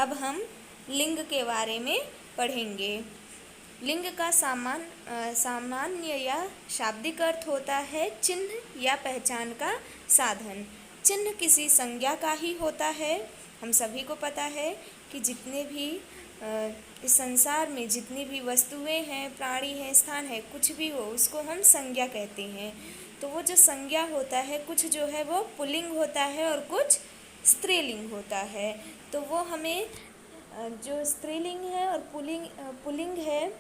अब हम लिंग के बारे में पढ़ेंगे। लिंग का सामान्य या शाब्दिक अर्थ होता है चिन्ह या पहचान का साधन। चिन्ह किसी संज्ञा का ही होता है। हम सभी को पता है कि जितने भी इस संसार में जितनी भी वस्तुएं हैं, प्राणी हैं, स्थान है, कुछ भी हो, उसको हम संज्ञा कहते हैं। तो वो जो संज्ञा होता है, कुछ जो है वो पुल्लिंग होता है और कुछ स्त्रीलिंग होता है। तो वो हमें जो स्त्रीलिंग है और पुल्लिंग है,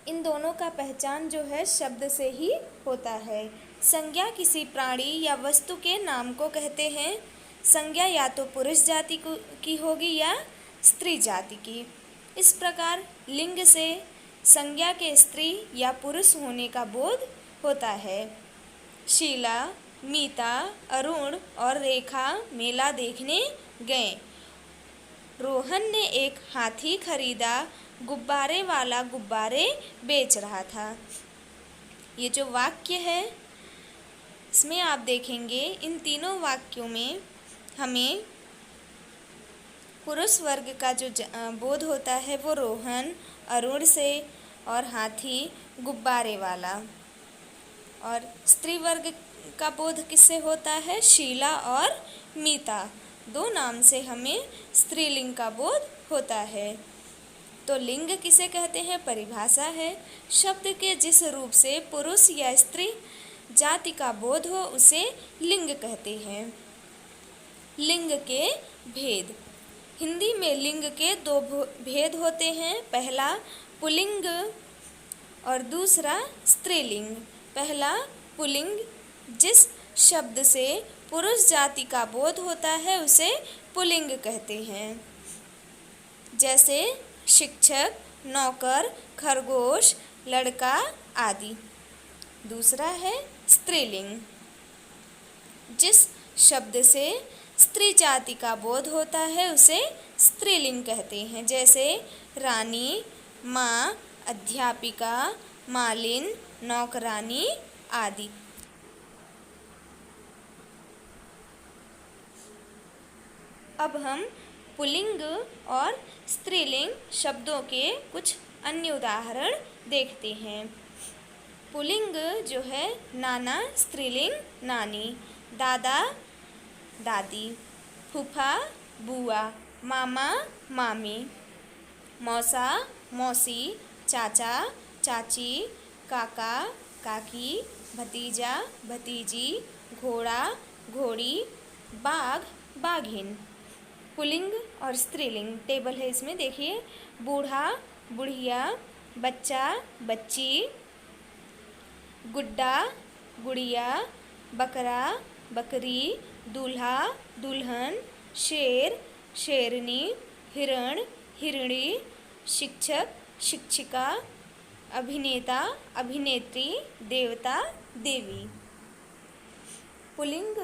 इन दोनों का पहचान जो है शब्द से ही होता है। संज्ञा किसी प्राणी या वस्तु के नाम को कहते हैं। संज्ञा या तो पुरुष जाति की होगी या स्त्री जाति की। इस प्रकार लिंग से संज्ञा के स्त्री या पुरुष होने का बोध होता है। शीला, मीता, अरुण और रेखा मेला देखने गए। रोहन ने एक हाथी खरीदा, गुब्बारे वाला गुब्बारे बेच रहा था। ये जो वाक्य है, इसमें आप देखेंगे इन तीनों वाक्यों में हमें पुरुष वर्ग का जो बोध होता है वो रोहन, अरुण से, और हाथी गुब्बारे वाला। और स्त्री वर्ग का बोध किससे होता है? शीला और मीता। दो नाम से हमें स्त्रीलिंग का बोध होता है। तो लिंग किसे कहते हैं? परिभाषा है, शब्द के जिस रूप से पुरुष या स्त्री जाति का बोध हो उसे लिंग कहते हैं। लिंग के भेद। हिंदी में लिंग के दो भेद होते हैं। पहला पुल्लिंग और दूसरा स्त्रीलिंग। पहला पुल्लिंग, जिस शब्द से पुरुष जाति का बोध होता है उसे पुल्लिंग कहते हैं, जैसे शिक्षक, नौकर, खरगोश, लड़का आदि। दूसरा है स्त्रीलिंग, जिस शब्द से स्त्री जाति का बोध होता है उसे स्त्रीलिंग कहते हैं, जैसे रानी, माँ, अध्यापिका, मालिन, नौकरानी आदि। अब हम पुल्लिंग और स्त्रीलिंग शब्दों के कुछ अन्य उदाहरण देखते हैं। पुल्लिंग जो है नाना, स्त्रीलिंग नानी, दादा दादी, फूफा बुआ, मामा मामी, मौसा मौसी, चाचा चाची, काका काकी, भतीजा भतीजी, घोड़ा घोड़ी, बाघ बाघिन। पुल्लिंग और स्त्रीलिंग टेबल है, इसमें देखिए, बूढ़ा बुढ़िया, बच्चा बच्ची, गुड्डा गुड़िया, बकरा बकरी, दूल्हा दुल्हन, शेर शेरनी, हिरण हिरणी, शिक्षक शिक्षिका, अभिनेता अभिनेत्री, देवता देवी। पुल्लिंग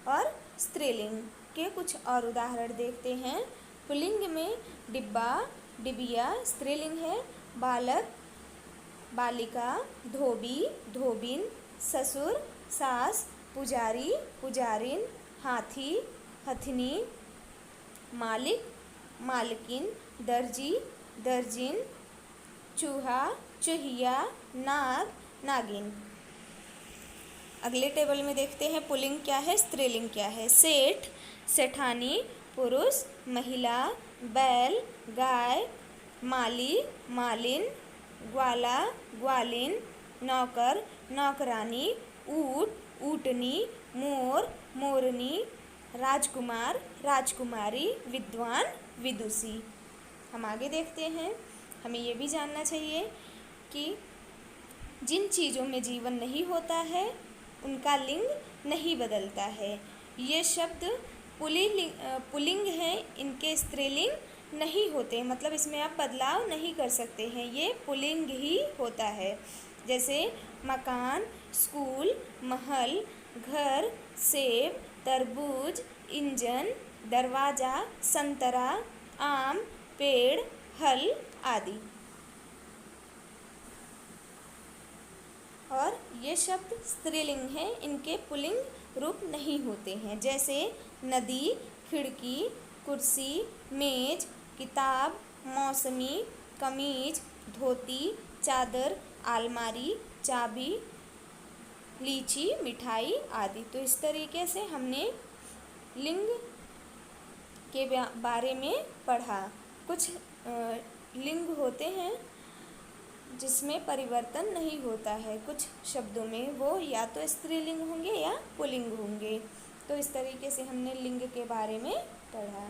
और स्त्रीलिंग के कुछ और उदाहरण देखते हैं। पुल्लिंग में डिब्बा डिबिया, स्त्रीलिंग है बालक बालिका, धोबी धोबिन, ससुर सास, पुजारी पुजारिन, हाथी हथनी, मालिक मालकिन, दर्जी दर्जिन, चूहा चूहिया, नाग नागिन। अगले टेबल में देखते हैं पुल्लिंग क्या है, स्त्रीलिंग क्या है। सेठ सेठानी, पुरुष महिला, बैल गाय, माली मालिन, ग्वाला ग्वालिन, नौकर नौकरानी, ऊँट ऊँटनी, मोर मोरनी, राजकुमार राजकुमारी, विद्वान विदुषी। हम आगे देखते हैं। हमें ये भी जानना चाहिए कि जिन चीज़ों में जीवन नहीं होता है उनका लिंग नहीं बदलता है। ये शब्द पुल्लिंग हैं, इनके स्त्रीलिंग नहीं होते, मतलब इसमें आप बदलाव नहीं कर सकते हैं, ये पुल्लिंग ही होता है। जैसे मकान, स्कूल, महल, घर, सेब, तरबूज, इंजन, दरवाज़ा, संतरा, आम, पेड़, हल आदि। और ये शब्द स्त्रीलिंग हैं, इनके पुल्लिंग रूप नहीं होते हैं, जैसे नदी, खिड़की, कुर्सी, मेज, किताब, मौसमी, कमीज, धोती, चादर, अलमारी, चाबी, लीची, मिठाई आदि। तो इस तरीके से हमने लिंग के बारे में पढ़ा। कुछ लिंग होते हैं जिसमें परिवर्तन नहीं होता है कुछ शब्दों में, वो या तो स्त्रीलिंग होंगे या पुल्लिंग होंगे। तो इस तरीके से हमने लिंग के बारे में पढ़ा।